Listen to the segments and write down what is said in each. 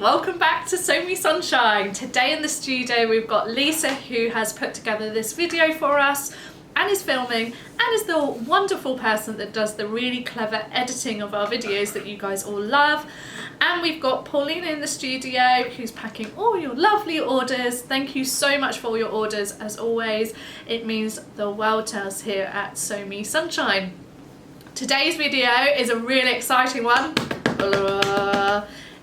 welcome back to Sew Me Sunshine. Today in the studio we've got Lisa, who has put together this video for us and is filming and is the wonderful person that does the really clever editing of our videos that you guys all love. And we've got Pauline in the studio who's packing all your lovely orders. Thank you so much for all your orders, as always. It means the world to us here at Sew Me Sunshine. Today's video is a really exciting one.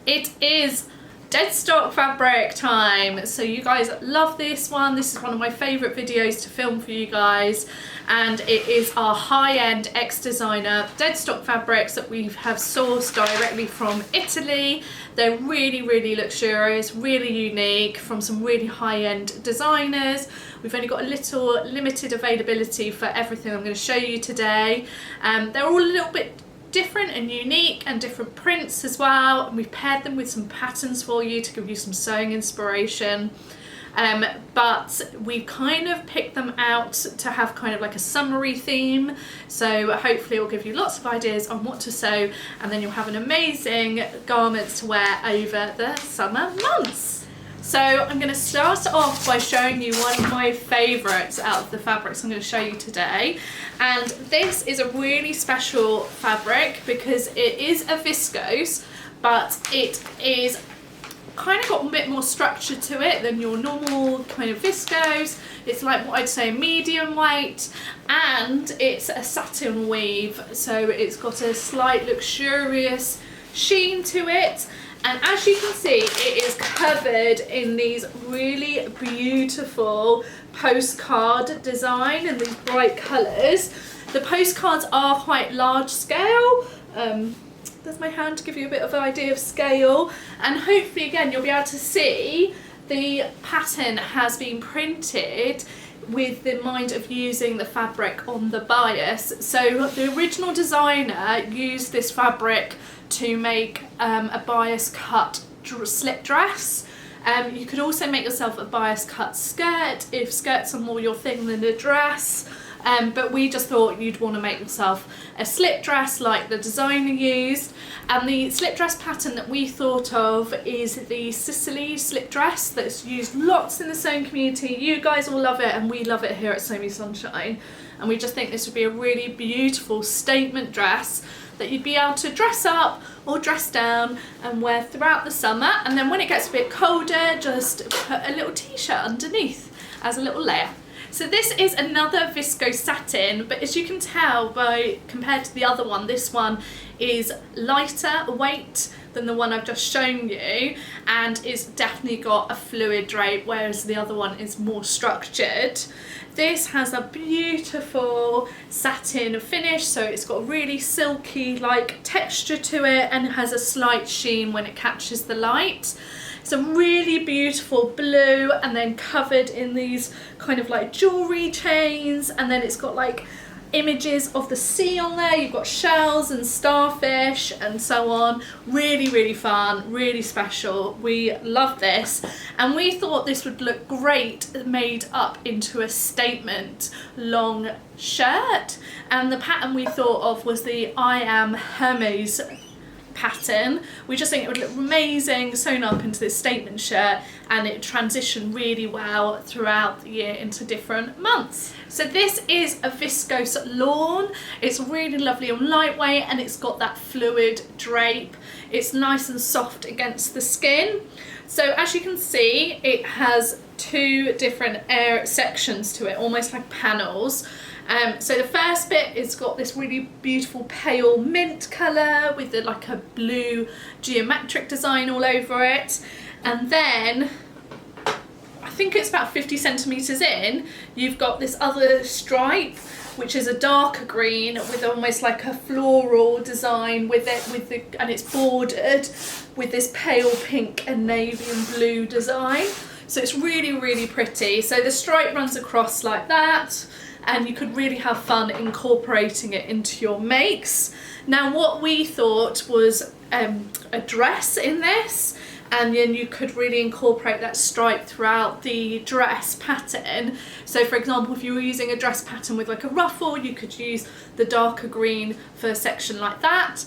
It is Deadstock fabric time. So you guys love this one. This is one of my favourite videos to film for you guys, and it is our high-end Ex-Designer Deadstock fabrics that we have sourced directly from Italy. They're really luxurious, really unique, from some really high-end designers. We've only got a little limited availability for everything I'm going to show you today. They're all a little bit different and unique, and different prints as well, and we've paired them with some patterns for you to give you some sewing inspiration, but we've kind of picked them out to have kind of like a summery theme, so hopefully it will give you lots of ideas on what to sew, and then you'll have an amazing garments to wear over the summer months. So I'm going to start off by showing you one of my favourites out of the fabrics I'm going to show you today. And this is a really special fabric because it is a viscose, but it is kind of got a bit more structure to it than your normal kind of viscose. It's like what I'd say medium weight, and it's a satin weave, so it's got a slight luxurious sheen to it. And as you can see, it is covered in these really beautiful postcard design and these bright colours. The postcards are quite large scale. There's my hand to give you a bit of an idea of scale. And hopefully again you'll be able to see the pattern has been printed with the mind of using the fabric on the bias. So the original designer used this fabric to make a bias cut slip dress. You could also make yourself a bias cut skirt if skirts are more your thing than a dress, but we just thought you'd want to make yourself a slip dress like the designer used. And the slip dress pattern that we thought of is the Sicily slip dress that's used lots in the sewing community. You guys all love it, and we love it here at Sew Me Sunshine, and we just think this would be a really beautiful statement dress that you'd be able to dress up or dress down and wear throughout the summer, and then when it gets a bit colder, just put a little t-shirt underneath as a little layer. So this is another viscose satin, but as you can tell by compared to the other one, this one is lighter weight than the one I've just shown you, and it's definitely got a fluid drape, whereas the other one is more structured. This has a beautiful satin finish, so it's got really silky like texture to it, and it has a slight sheen when it catches the light. Some really beautiful blue, and then covered in these kind of like jewelry chains, and then it's got like images of the sea on there. You've got shells and starfish and so on. Really fun, really special. We love this, and we thought this would look great made up into a statement long shirt. And the pattern we thought of was the I Am Hermes pattern. We just think it would look amazing sewn up into this statement shirt, and it transitioned really well throughout the year into different months. So this is a viscose lawn. It's really lovely and lightweight, and it's got that fluid drape. It's nice and soft against the skin. So as you can see, it has two different sections to it, almost like panels. So the first bit, it's got this really beautiful pale mint colour with like a blue geometric design all over it, and then I think it's about 50 centimetres in, you've got this other stripe which is a darker green with almost like a floral design with it, and it's bordered with this pale pink and navy and blue design. So it's really pretty. So the stripe runs across like that, and you could really have fun incorporating it into your makes. Now what we thought was a dress in this, and then you could really incorporate that stripe throughout the dress pattern. So for example, if you were using a dress pattern with like a ruffle, you could use the darker green for a section like that.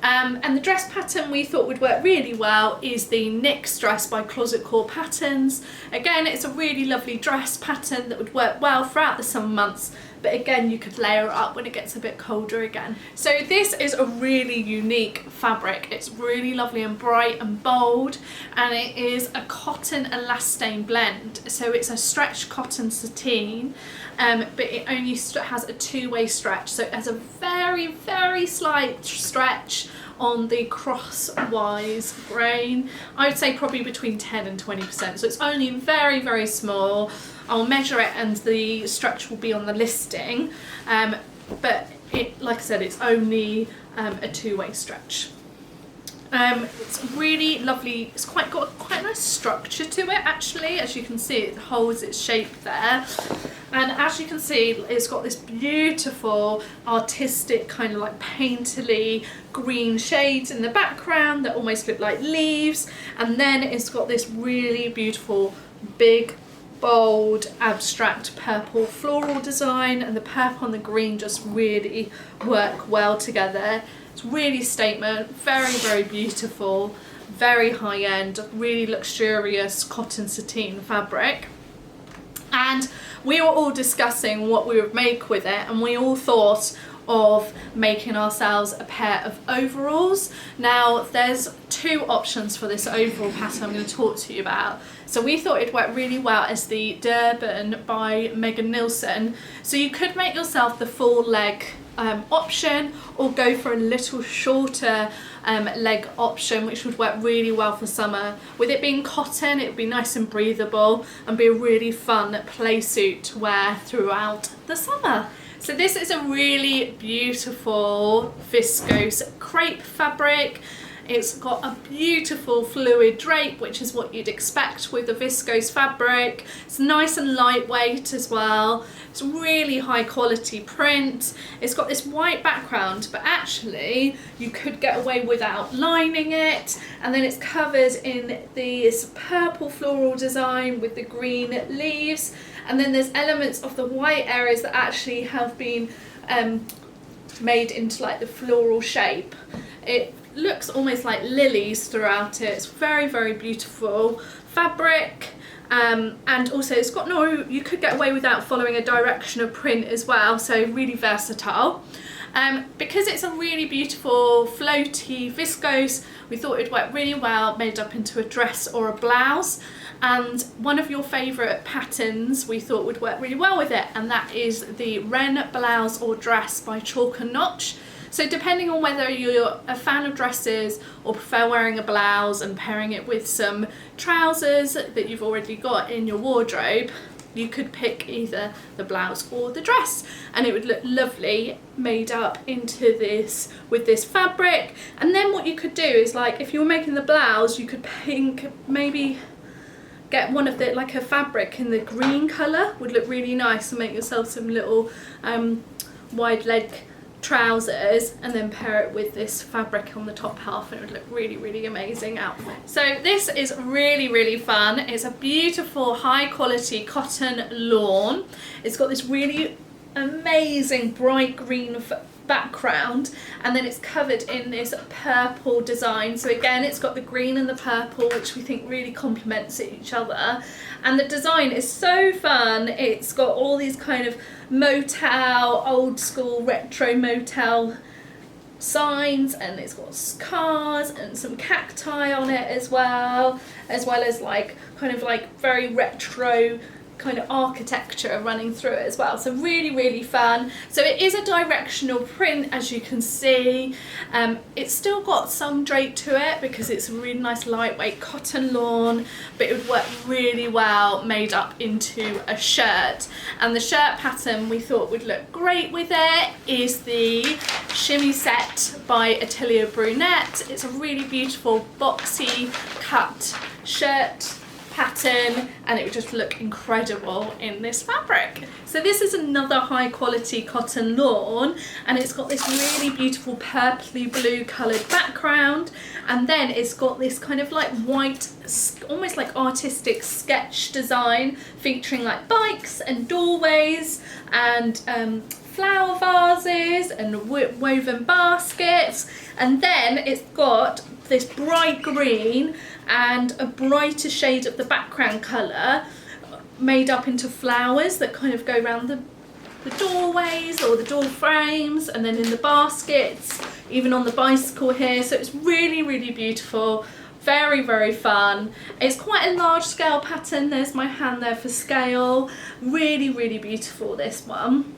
And the dress pattern we thought would work really well is the NYX dress by Closet Core Patterns. Again, it's a really lovely dress pattern that would work well throughout the summer months, but again, you could layer it up when it gets a bit colder again. So this is a really unique fabric. It's really lovely and bright and bold, and it is a cotton elastane blend. So it's a stretch cotton sateen, but it only has a two-way stretch. So it has a very, very slight stretch on the crosswise grain. I would say probably between 10 and 20%. So it's only very, very small. I'll measure it and the stretch will be on the listing, but like I said, it's only a two-way stretch. It's really lovely. It's got quite a nice structure to it actually. As you can see, it holds its shape there, and as you can see, it's got this beautiful artistic kind of like painterly green shades in the background that almost look like leaves, and then it's got this really beautiful big bold abstract purple floral design, and the purple and the green just really work well together. It's really statement, very, very beautiful, very high end, really luxurious cotton sateen fabric. And we were all discussing what we would make with it, and we all thought of making ourselves a pair of overalls. Now there's two options for this overall pattern I'm going to talk to you about. So we thought it'd work really well as the Durban by Megan Nielsen. So you could make yourself the full leg option, or go for a little shorter leg option, which would work really well for summer. With it being cotton, it would be nice and breathable and be a really fun play suit to wear throughout the summer. So this is a really beautiful viscose crepe fabric. It's got a beautiful fluid drape, which is what you'd expect with a viscose fabric. It's nice and lightweight as well. It's really high quality print. It's got this white background, but actually you could get away without lining it. And then it's covered in this purple floral design with the green leaves. And then there's elements of the white areas that actually have been made into like the floral shape. It looks almost like lilies throughout it. It's very, very beautiful fabric, and also it's got you could get away without following a direction of print as well, so really versatile. Because it's a really beautiful floaty viscose, we thought it'd work really well made up into a dress or a blouse. And one of your favourite patterns we thought would work really well with it, and that is the Wren blouse or dress by Chalk and Notch. So depending on whether you're a fan of dresses or prefer wearing a blouse and pairing it with some trousers that you've already got in your wardrobe, you could pick either the blouse or the dress, and it would look lovely made up into this with this fabric. And then what you could do is, like, if you were making the blouse, you could maybe get one of the, like a fabric in the green colour, would look really nice, and make yourself some little wide leg trousers, and then pair it with this fabric on the top half, and it would look really, really amazing outfit. So this is really, really fun. It's a beautiful high quality cotton lawn. It's got this really amazing bright green background, and then it's covered in this purple design. So again, it's got the green and the purple, which we think really complements each other, and the design is so fun. It's got all these kind of motel, old school retro motel signs, and it's got cars and some cacti on it as well as like kind of like very retro kind of architecture running through it as well. So really, really fun. So it is a directional print, as you can see. It's still got some drape to it because it's a really nice lightweight cotton lawn, but it would work really well made up into a shirt. And the shirt pattern we thought would look great with it is the Shimmy Set by Atelier Brunette. It's a really beautiful boxy cut shirt pattern, and it would just look incredible in this fabric. So this is another high quality cotton lawn, and it's got this really beautiful purpley blue coloured background, and then it's got this kind of like white, almost like artistic sketch design featuring like bikes and doorways and flower vases and woven baskets, and then it's got this bright green and a brighter shade of the background colour made up into flowers that kind of go around the doorways or the door frames, and then in the baskets, even on the bicycle here. So it's really, really beautiful, very, very fun. It's quite a large scale pattern. There's my hand there for scale. Really, really beautiful, this one.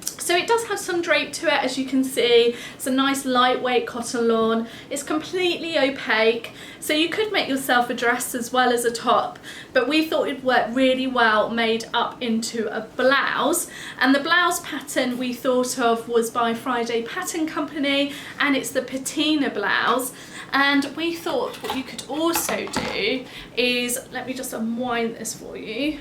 So it does have some drape to it, as you can see. It's a nice lightweight cotton lawn. It's completely opaque, so you could make yourself a dress as well as a top, but we thought it'd work really well made up into a blouse. And the blouse pattern we thought of was by Friday Pattern Company, and it's the patina blouse. And we thought what you could also do is, let me just unwind this for you,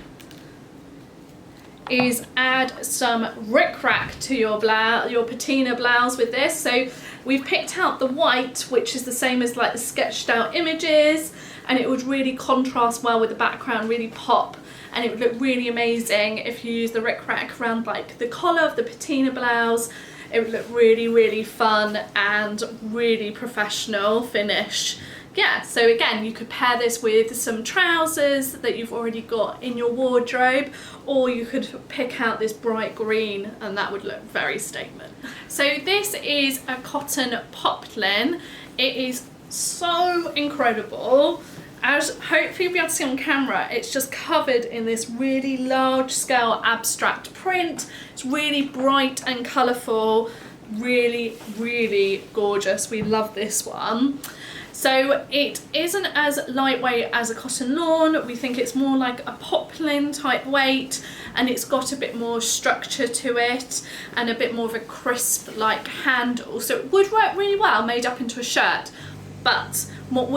is add some rickrack to your blouse, your patina blouse with this. So we've picked out the white, which is the same as like the sketched out images, and it would really contrast well with the background, really pop, and it would look really amazing if you use the rickrack around like the collar of the patina blouse. It would look really, really fun and really professional finish. Yeah, so again, you could pair this with some trousers that you've already got in your wardrobe, or you could pick out this bright green and that would look very statement. So this is a cotton poplin. It is so incredible. As hopefully you'll be able to see on camera, it's just covered in this really large scale abstract print. It's really bright and colourful, really, really gorgeous. We love this one. So it isn't as lightweight as a cotton lawn. We think it's more like a poplin type weight, and it's got a bit more structure to it and a bit more of a crisp like handle. So it would work really well made up into a shirt. But what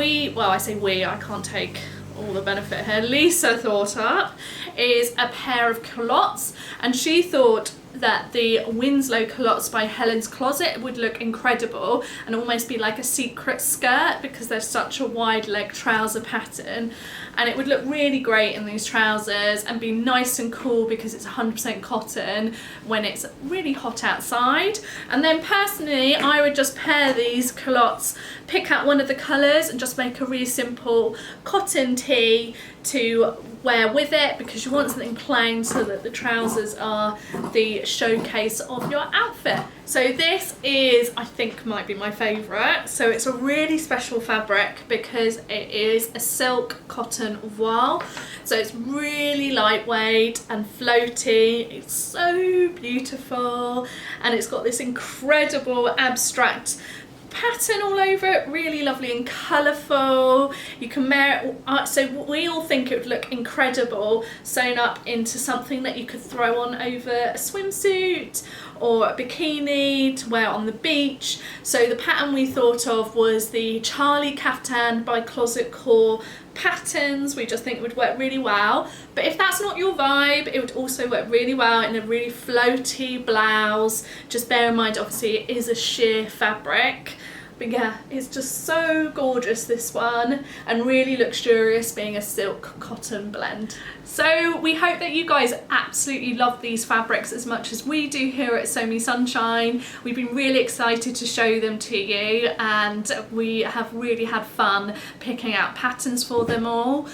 I say we, I can't take all the benefit here, Lisa thought up is a pair of culottes, and she thought that the Winslow culottes by Helen's Closet would look incredible and almost be like a secret skirt because they're such a wide leg trouser pattern, and it would look really great in these trousers and be nice and cool because it's 100% cotton when it's really hot outside. And then personally, I would just pair these culottes, pick out one of the colours and just make a really simple cotton tee to wear with it, because you want something plain so that the trousers are the showcase of your outfit. So this is, I think, might be my favourite. So it's a really special fabric because it is a silk cotton voile. So it's really lightweight and floaty. It's so beautiful, and it's got this incredible abstract pattern all over it, really lovely and colourful. You can wear it, so we all think it would look incredible sewn up into something that you could throw on over a swimsuit or a bikini to wear on the beach. So the pattern we thought of was the Charlie Caftan by Closet Core patterns. We just think it would work really well. But if that's not your vibe, it would also work really well in a really floaty blouse. Just bear in mind, obviously it is a sheer fabric, but yeah, it's just so gorgeous, this one, and really luxurious being a silk cotton blend. So we hope that you guys absolutely love these fabrics as much as we do here at Sew Me Sunshine. We've been really excited to show them to you, and we have really had fun picking out patterns for them all.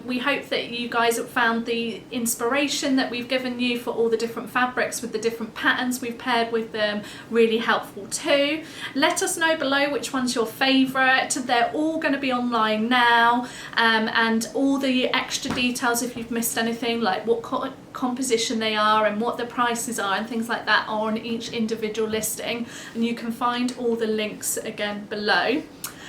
We hope that you guys have found the inspiration that we've given you for all the different fabrics with the different patterns we've paired with them really helpful too. Let us know below which one's your favourite. They're all going to be online now, and all the extra details, if you've missed anything, like what composition they are and what the prices are and things like that, are on each individual listing, and you can find all the links again below.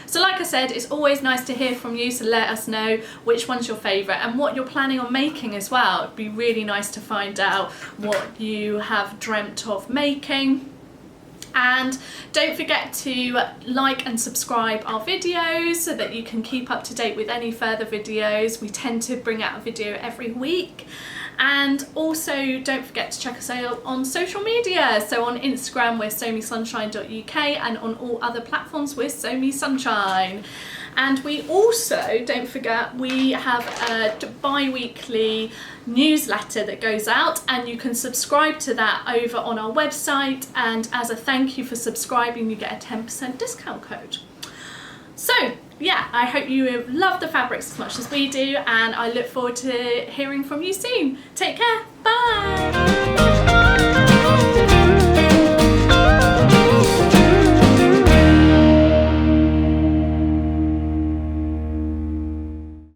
So like I said, it's always nice to hear from you, so let us know which one's your favourite and what you're planning on making as well. It'd be really nice to find out what you have dreamt of making. And don't forget to like and subscribe our videos so that you can keep up to date with any further videos. We tend to bring out a video every week. And also don't forget to check us out on social media. So on Instagram we're somisunshine.uk, and on all other platforms we're Somi Sunshine. And we also, don't forget, we have a bi-weekly newsletter that goes out, and you can subscribe to that over on our website, and as a thank you for subscribing you get a 10% discount code. So yeah, I hope you love the fabrics as much as we do, and I look forward to hearing from you soon. Take care.